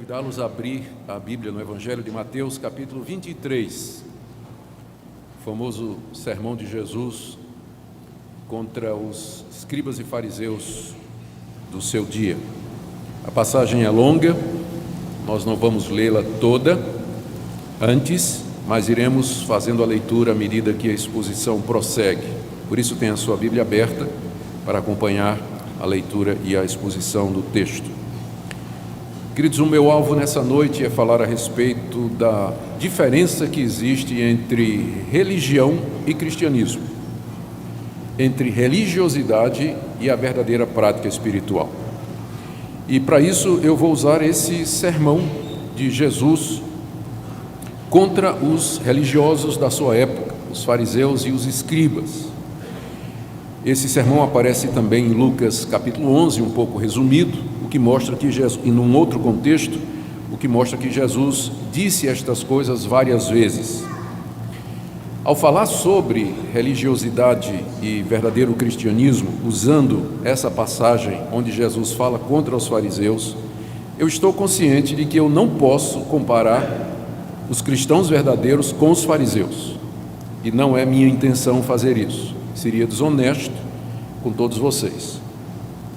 convidá-los a abrir a Bíblia no Evangelho de Mateus, capítulo 23, o famoso sermão de Jesus contra os escribas e fariseus do seu dia. A passagem é longa, nós não vamos lê-la toda antes, mas iremos fazendo a leitura à medida que a exposição prossegue. Por isso, tenha a sua Bíblia aberta para acompanhar a leitura e a exposição do texto. Queridos, o meu alvo nessa noite é falar a respeito da diferença que existe entre religião e cristianismo, entre religiosidade e a verdadeira prática espiritual. E para isso eu vou usar esse sermão de Jesus contra os religiosos da sua época, os fariseus e os escribas. Esse sermão aparece também em Lucas capítulo 11, um pouco resumido, o que mostra que Jesus, e num outro contexto, o que mostra que Jesus disse estas coisas várias vezes. Ao falar sobre religiosidade e verdadeiro cristianismo, usando essa passagem onde Jesus fala contra os fariseus, eu estou consciente de que eu não posso comparar os cristãos verdadeiros com os fariseus, e não é minha intenção fazer isso. Seria desonesto com todos vocês.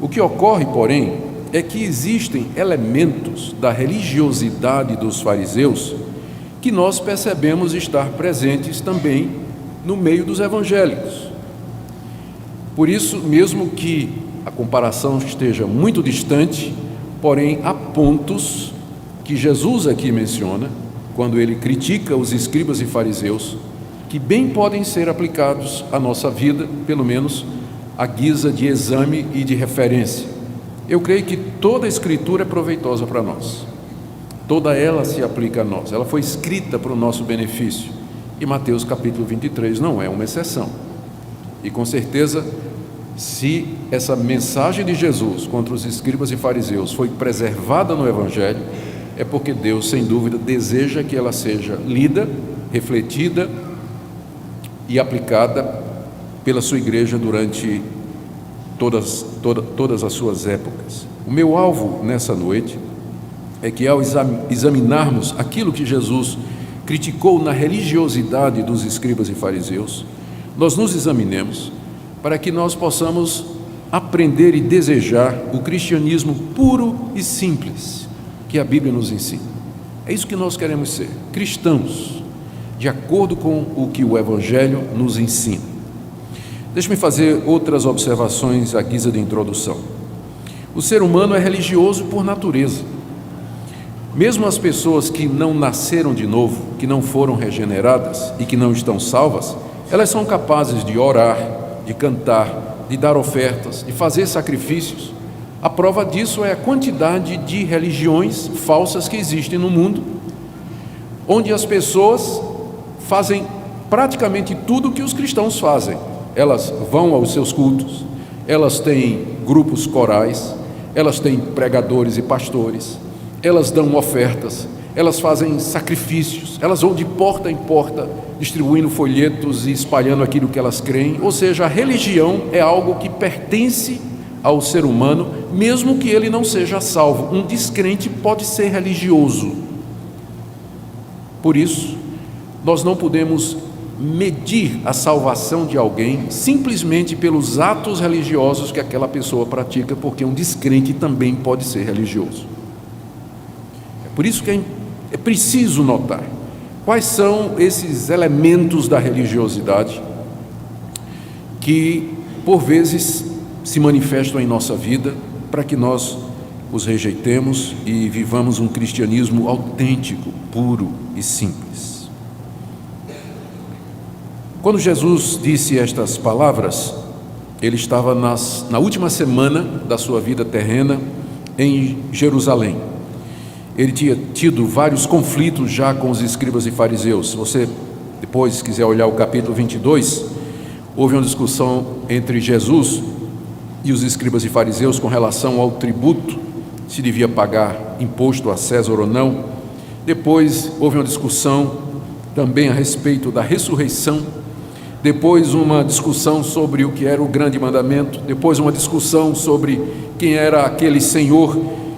O que ocorre, porém, é que existem elementos da religiosidade dos fariseus que nós percebemos estar presentes também no meio dos evangélicos. Por isso, mesmo que a comparação esteja muito distante, porém há pontos que Jesus aqui menciona, quando ele critica os escribas e fariseus, que bem podem ser aplicados à nossa vida, pelo menos à guisa de exame e de referência. Eu creio que toda a Escritura é proveitosa para nós, toda ela se aplica a nós, ela foi escrita para o nosso benefício, e Mateus capítulo 23 não é uma exceção. E com certeza, se essa mensagem de Jesus contra os escribas e fariseus foi preservada no Evangelho, é porque Deus, sem dúvida, deseja que ela seja lida, refletida e aplicada pela sua igreja durante todas as suas épocas. O meu alvo nessa noite é que, ao examinarmos aquilo que Jesus criticou na religiosidade dos escribas e fariseus, nós nos examinemos para que nós possamos aprender e desejar o cristianismo puro e simples que a Bíblia nos ensina. É isso que nós queremos ser, cristãos, de acordo com o que o Evangelho nos ensina. Deixe-me fazer outras observações à guisa de introdução. O ser humano é religioso por natureza. Mesmo as pessoas que não nasceram de novo, que não foram regeneradas e que não estão salvas, elas são capazes de orar, de cantar, de dar ofertas, de fazer sacrifícios. A prova disso é a quantidade de religiões falsas que existem no mundo, onde as pessoas fazem praticamente tudo o que os cristãos fazem. Elas vão aos seus cultos, elas têm grupos corais, elas têm pregadores e pastores, elas dão ofertas, elas fazem sacrifícios, elas vão de porta em porta distribuindo folhetos e espalhando aquilo que elas creem. Ou seja, a religião é algo que pertence ao ser humano, mesmo que ele não seja salvo. Um descrente pode ser religioso. Por isso, nós não podemos medir a salvação de alguém simplesmente pelos atos religiosos que aquela pessoa pratica, porque um descrente também pode ser religioso. É por isso que é preciso notar quais são esses elementos da religiosidade que, por vezes, se manifestam em nossa vida, para que nós os rejeitemos e vivamos um cristianismo autêntico, puro e simples. Quando Jesus disse estas palavras, ele estava na última semana da sua vida terrena em Jerusalém. Ele tinha tido vários conflitos já com os escribas e fariseus. Se você depois quiser olhar o capítulo 22, houve uma discussão entre Jesus e os escribas e fariseus com relação ao tributo, se devia pagar imposto a César ou não. Depois houve uma discussão também a respeito da ressurreição. Depois uma discussão sobre o que era o grande mandamento. Depois uma discussão sobre quem era aquele Senhor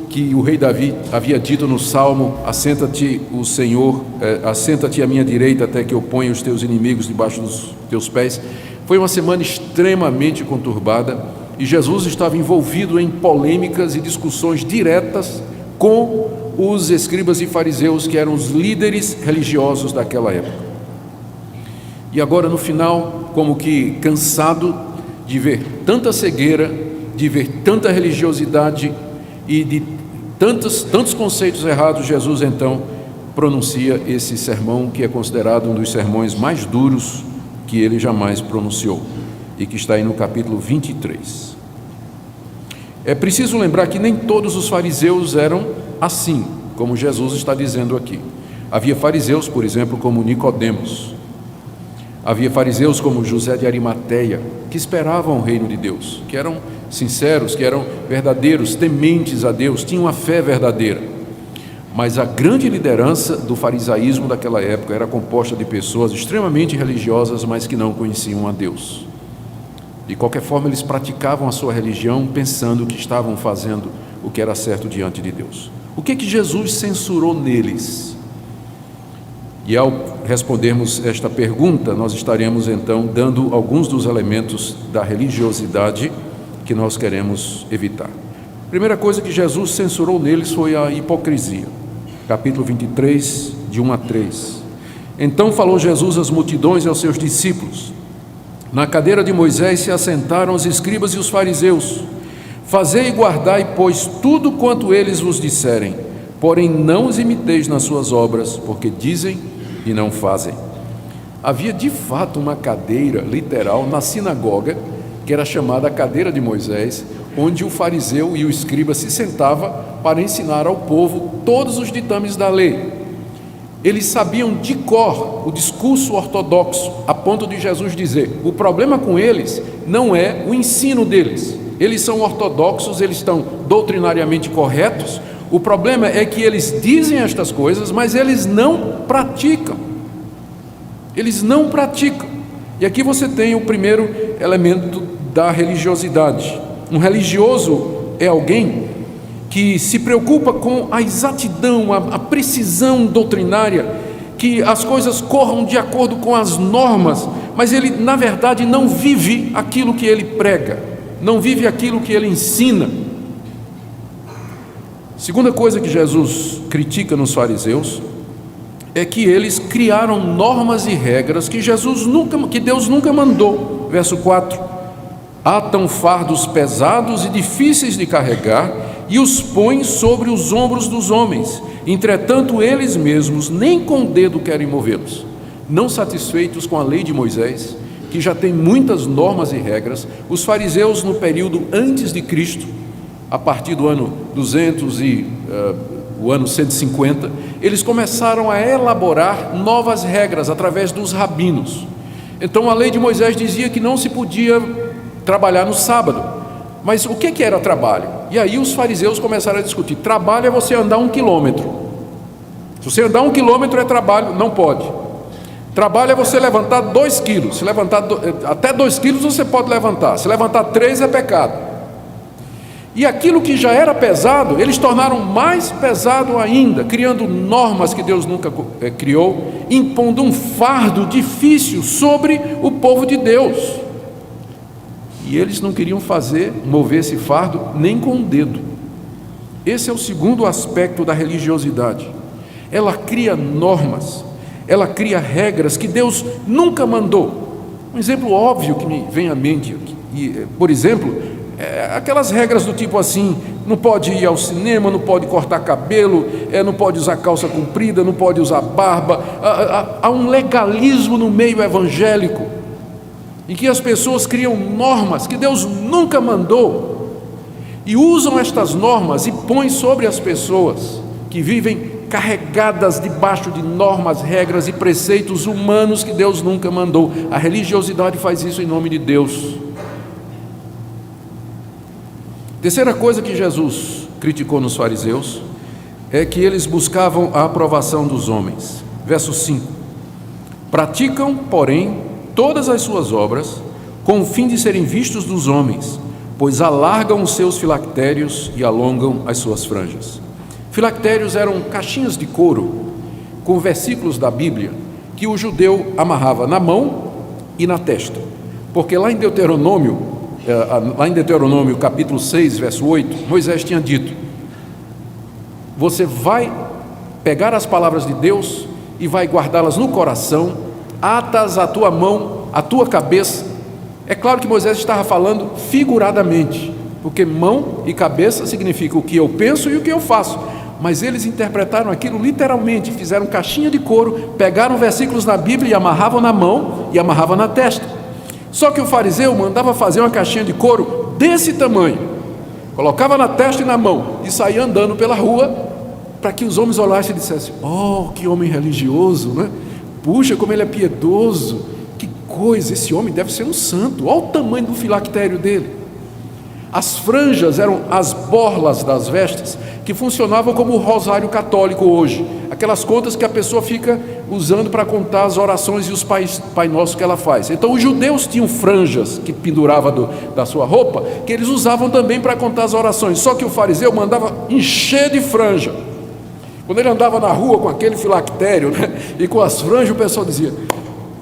que o rei Davi havia dito no Salmo: assenta-te, o Senhor, assenta-te à minha direita até que eu ponha os teus inimigos debaixo dos teus pés. Foi uma semana extremamente conturbada e Jesus estava envolvido em polêmicas e discussões diretas com os escribas e fariseus, que eram os líderes religiosos daquela época. E agora, no final, como que cansado de ver tanta cegueira, de ver tanta religiosidade e de tantos conceitos errados, Jesus então pronuncia esse sermão, que é considerado um dos sermões mais duros que ele jamais pronunciou, e que está aí no capítulo 23. É preciso lembrar que nem todos os fariseus eram assim, como Jesus está dizendo aqui. Havia fariseus, por exemplo, como Nicodemos. Havia fariseus como José de Arimateia, que esperavam o reino de Deus, que eram sinceros, que eram verdadeiros, tementes a Deus, tinham a fé verdadeira. Mas a grande liderança do farisaísmo daquela época era composta de pessoas extremamente religiosas, mas que não conheciam a Deus. De qualquer forma, eles praticavam a sua religião pensando que estavam fazendo o que era certo diante de Deus. O que Jesus censurou neles? E ao respondermos esta pergunta, nós estaremos então dando alguns dos elementos da religiosidade que nós queremos evitar. A primeira coisa que Jesus censurou neles foi a hipocrisia. Capítulo 23, de 1 a 3. Então falou Jesus às multidões e aos seus discípulos: na cadeira de Moisés se assentaram os escribas e os fariseus. Fazei e guardai, pois, tudo quanto eles vos disserem, porém não os imiteis nas suas obras, porque dizem e não fazem. Havia de fato uma cadeira literal na sinagoga, que era chamada a cadeira de Moisés, onde o fariseu e o escriba se sentava para ensinar ao povo todos os ditames da lei. Eles sabiam de cor o discurso ortodoxo, a ponto de Jesus dizer: o problema com eles não é o ensino deles, eles são ortodoxos, eles estão doutrinariamente corretos, o problema é que eles dizem estas coisas, mas eles não praticam. Eles não praticam. E aqui você tem o primeiro elemento da religiosidade. Um religioso é alguém que se preocupa com a exatidão, a precisão doutrinária, que as coisas corram de acordo com as normas, mas ele, na verdade, não vive aquilo que ele prega, não vive aquilo que ele ensina. Segunda coisa que Jesus critica nos fariseus é que eles criaram normas e regras que Deus nunca mandou. Verso 4: atam fardos pesados e difíceis de carregar e os põem sobre os ombros dos homens, entretanto eles mesmos nem com o dedo querem movê-los. Não satisfeitos com a lei de Moisés, que já tem muitas normas e regras, os fariseus no período antes de Cristo, a partir do ano 200 e o ano 150, eles começaram a elaborar novas regras através dos rabinos. Então a lei de Moisés dizia que não se podia trabalhar no sábado. Mas o que era trabalho? E aí os fariseus começaram a discutir: trabalho é você andar 1 quilômetro. Se você andar 1 quilômetro é trabalho, não pode. Trabalho é você levantar 2 quilos. Se levantar até 2 quilos você pode levantar. Se levantar 3 é pecado. E aquilo que já era pesado, eles tornaram mais pesado ainda, criando normas que Deus nunca criou, impondo um fardo difícil sobre o povo de Deus. E eles não queriam mover esse fardo nem com o dedo. Esse é o segundo aspecto da religiosidade. Ela cria normas, ela cria regras que Deus nunca mandou. Um exemplo óbvio que me vem à mente, por exemplo, aquelas regras do tipo assim: não pode ir ao cinema, não pode cortar cabelo, não pode usar calça comprida, não pode usar barba. Há um legalismo no meio evangélico, em que as pessoas criam normas que Deus nunca mandou e usam estas normas e põem sobre as pessoas que vivem carregadas debaixo de normas, regras e preceitos humanos que Deus nunca mandou. A religiosidade faz isso em nome de Deus. Terceira coisa que Jesus criticou nos fariseus é que eles buscavam a aprovação dos homens. Verso 5: praticam, porém, todas as suas obras com o fim de serem vistos dos homens. pois alargam os seus filactérios e alongam as suas franjas. Filactérios eram caixinhas de couro com versículos da Bíblia que o judeu amarrava na mão e na testa, porque lá em Deuteronômio capítulo 6, verso 8, Moisés tinha dito: você vai pegar as palavras de Deus e vai guardá-las no coração, atas à tua mão, à tua cabeça. É claro que Moisés estava falando figuradamente, porque mão e cabeça significa o que eu penso e o que eu faço, mas eles interpretaram aquilo literalmente, fizeram caixinha de couro, pegaram versículos na Bíblia e amarravam na mão e amarravam na testa. Só que o fariseu mandava fazer uma caixinha de couro desse tamanho, colocava na testa e na mão e saía andando pela rua, para que os homens olhassem e dissessem: oh, que homem religioso, né? Puxa, como ele é piedoso, que coisa, esse homem deve ser um santo, olha o tamanho do filactério dele. As franjas eram as borlas das vestes, que funcionavam como o rosário católico hoje, aquelas contas que a pessoa fica usando para contar as orações e os Pai Nosso que ela faz. Então os judeus tinham franjas que penduravam da sua roupa, que eles usavam também para contar as orações, só que o fariseu mandava encher de franja. Quando ele andava na rua com aquele filactério, né, e com as franjas, o pessoal dizia: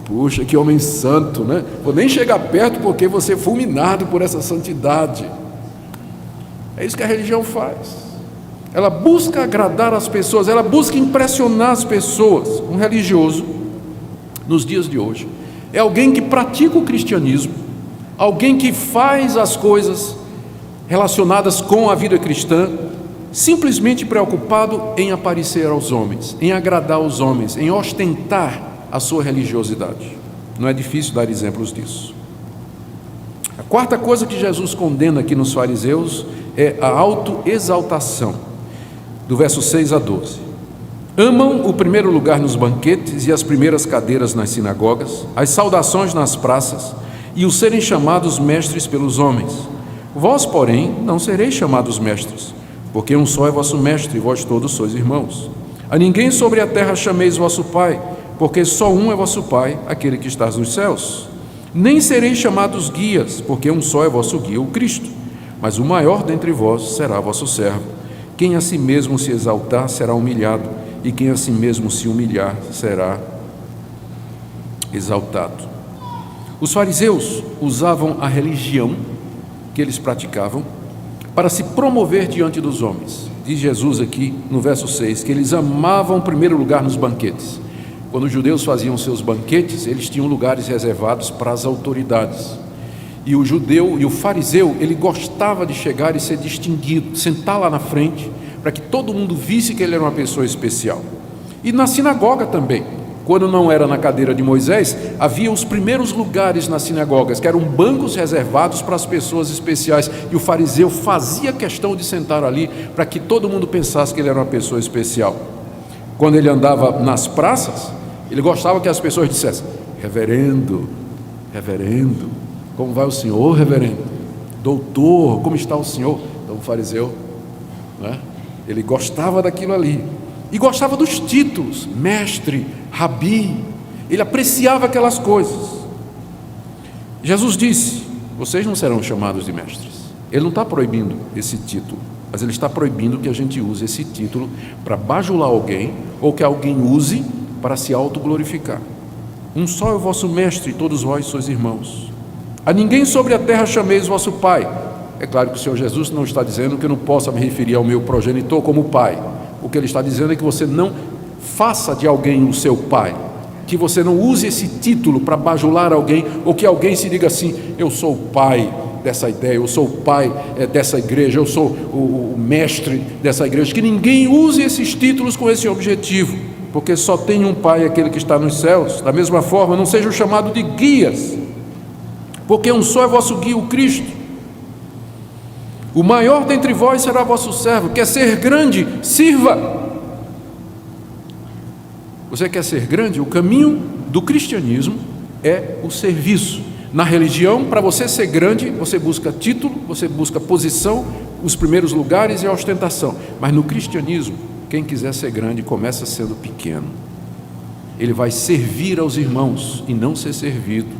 puxa, que homem santo, né? Vou nem chegar perto porque você é fulminado por essa santidade. É isso que a religião faz. Ela busca agradar as pessoas, ela busca impressionar as pessoas. Um religioso, nos dias de hoje, é alguém que pratica o cristianismo, alguém que faz as coisas relacionadas com a vida cristã, simplesmente preocupado em aparecer aos homens, em agradar aos homens, em ostentar a sua religiosidade. Não é difícil dar exemplos disso. A quarta coisa que Jesus condena aqui nos fariseus é a autoexaltação, do verso 6 a 12. Amam o primeiro lugar nos banquetes e as primeiras cadeiras nas sinagogas, as saudações nas praças e o serem chamados mestres pelos homens. Vós, porém, não sereis chamados mestres, porque um só é vosso mestre e vós todos sois irmãos. A ninguém sobre a terra chameis vosso Pai, porque só um é vosso Pai, aquele que está nos céus. Nem sereis chamados guias, porque um só é vosso guia, o Cristo. Mas o maior dentre vós será vosso servo. Quem a si mesmo se exaltar será humilhado, e quem a si mesmo se humilhar será exaltado. Os fariseus usavam a religião que eles praticavam para se promover diante dos homens. Diz Jesus aqui no verso 6 que eles amavam em primeiro lugar nos banquetes. Quando os judeus faziam seus banquetes, eles tinham lugares reservados para as autoridades. E o judeu e o fariseu, ele gostava de chegar e ser distinguido, sentar lá na frente, para que todo mundo visse que ele era uma pessoa especial. E na sinagoga também, quando não era na cadeira de Moisés, havia os primeiros lugares nas sinagogas, que eram bancos reservados para as pessoas especiais, e o fariseu fazia questão de sentar ali, para que todo mundo pensasse que ele era uma pessoa especial. Quando ele andava nas praças, ele gostava que as pessoas dissessem: reverendo, reverendo, como vai o senhor, reverendo? Doutor, como está o senhor? Então o fariseu, né, ele gostava daquilo ali. E gostava dos títulos, mestre, rabi. Ele apreciava aquelas coisas. Jesus disse: vocês não serão chamados de mestres. Ele não está proibindo esse título, mas ele está proibindo que a gente use esse título para bajular alguém, ou que alguém use para se autoglorificar. Um só é o vosso mestre, e todos vós sois irmãos. A ninguém sobre a terra chameis vosso pai. É claro que o Senhor Jesus não está dizendo que eu não possa me referir ao meu progenitor como pai. O que ele está dizendo é que você não faça de alguém o seu pai, que você não use esse título para bajular alguém, ou que alguém se diga assim: eu sou o pai dessa ideia, eu sou o pai dessa igreja, eu sou o mestre dessa igreja. Que ninguém use esses títulos com esse objetivo, porque só tem um pai, aquele que está nos céus. Da mesma forma, não sejam chamados de guias, porque um só é vosso guia, o Cristo. O maior dentre vós será vosso servo. Quer ser grande? Sirva. Você quer ser grande? O caminho do cristianismo é o serviço. Na religião, para você ser grande, você busca título, você busca posição, os primeiros lugares e a ostentação. Mas no cristianismo, quem quiser ser grande começa sendo pequeno. Ele vai servir aos irmãos e não ser servido.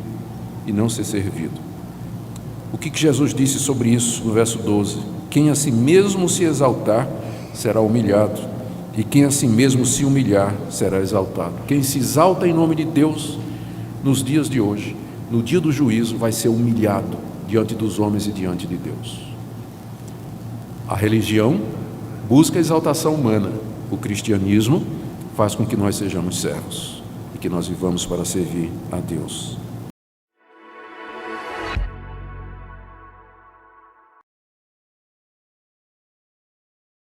O que Jesus disse sobre isso no verso 12? Quem a si mesmo se exaltar será humilhado, e quem a si mesmo se humilhar será exaltado. Quem se exalta em nome de Deus nos dias de hoje, no dia do juízo, vai ser humilhado diante dos homens e diante de Deus. A religião busca a exaltação humana, o cristianismo faz com que nós sejamos servos e que nós vivamos para servir a Deus.